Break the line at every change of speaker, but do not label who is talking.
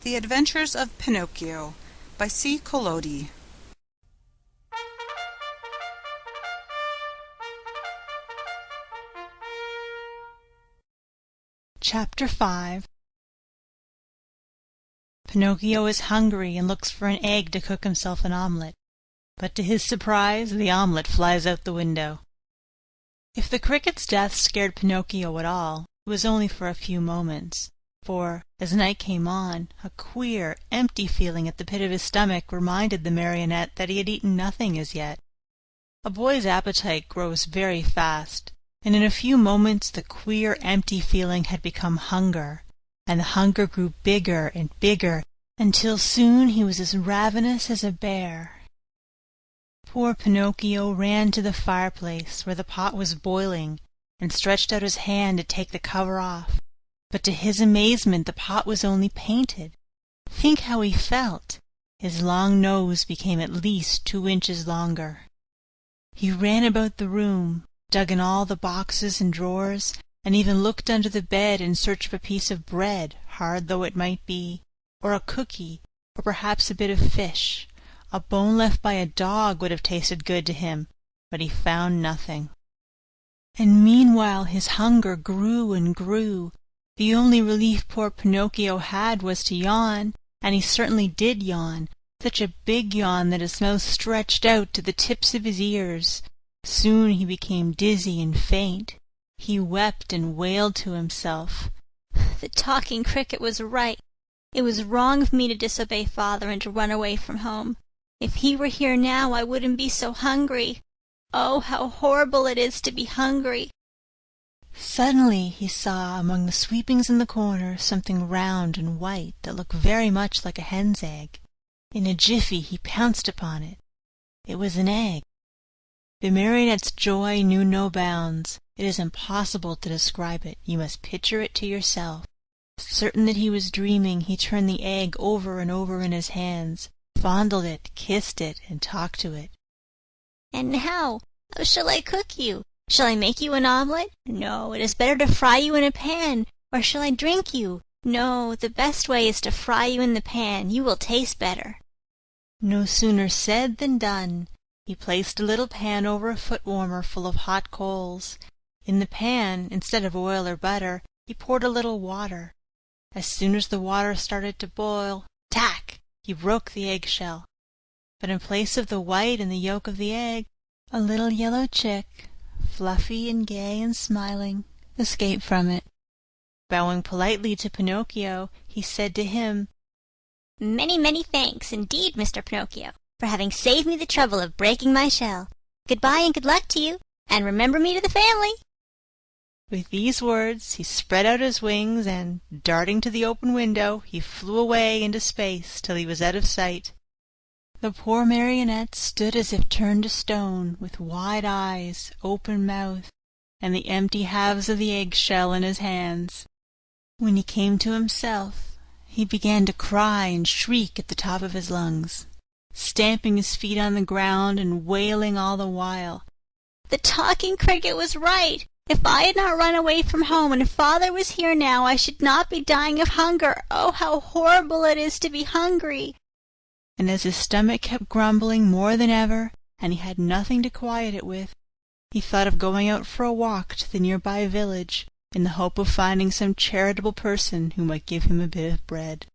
The Adventures of Pinocchio by C. Collodi.
Chapter 5. Pinocchio is hungry and looks for an egg to cook himself an omelette, but to his surprise the omelette flies out the window. If the cricket's death scared Pinocchio at all, it was only for a few moments, for, as night came on, a queer, empty feeling at the pit of his stomach reminded the marionette that he had eaten nothing as yet. A boy's appetite grows very fast, and in a few moments the queer, empty feeling had become hunger, and the hunger grew bigger and bigger, until soon he was as ravenous as a bear. Poor Pinocchio ran to the fireplace, where the pot was boiling, and stretched out his hand to take the cover off. But to his amazement the pot was only painted. Think how he felt! His long nose became at least 2 inches longer. He ran about the room, dug in all the boxes and drawers, and even looked under the bed in search of a piece of bread, hard though it might be, or a cookie, or perhaps a bit of fish. A bone left by a dog would have tasted good to him, but he found nothing. And meanwhile his hunger grew and grew. The only relief poor Pinocchio had was to yawn, and he certainly did yawn, such a big yawn that his mouth stretched out to the tips of his ears. Soon he became dizzy and faint. He wept and wailed to himself.
The talking cricket was right. It was wrong of me to disobey father and to run away from home. If he were here now I wouldn't be so hungry. Oh, how horrible it is to be hungry!
Suddenly he saw among the sweepings in the corner something round and white that looked very much like a hen's egg. In a jiffy he pounced upon it. It was an egg. The marionette's joy knew no bounds. It is impossible to describe it. You must picture it to yourself. Certain that he was dreaming, he turned the egg over and over in his hands, fondled it, kissed it, and talked to it.
And how shall I cook you? Shall I make you an omelette? No, it is better to fry you in a pan. Or shall I drink you? No, the best way is to fry you in the pan. You will taste better.
No sooner said than done. He placed a little pan over a foot warmer full of hot coals. In the pan, instead of oil or butter, he poured a little water. As soon as the water started to boil, tack! He broke the egg-shell. But in place of the white and the yolk of the egg, a little yellow chick, fluffy and gay and smiling, escaped from it. Bowing politely to Pinocchio, he said to him,
"Many, many thanks indeed, Mr. Pinocchio, for having saved me the trouble of breaking my shell. Good-bye and good luck to you, and remember me to the family."
With these words he spread out his wings, and, darting to the open window, he flew away into space till he was out of sight. The poor marionette stood as if turned to stone, with wide eyes, open mouth, and the empty halves of the egg-shell in his hands. When he came to himself, he began to cry and shriek at the top of his lungs, stamping his feet on the ground and wailing all the while.
The talking cricket was right. If I had not run away from home and father was here now, I should not be dying of hunger. Oh, how horrible it is to be hungry!
And as his stomach kept grumbling more than ever, and he had nothing to quiet it with, he thought of going out for a walk to the nearby village, in the hope of finding some charitable person who might give him a bit of bread.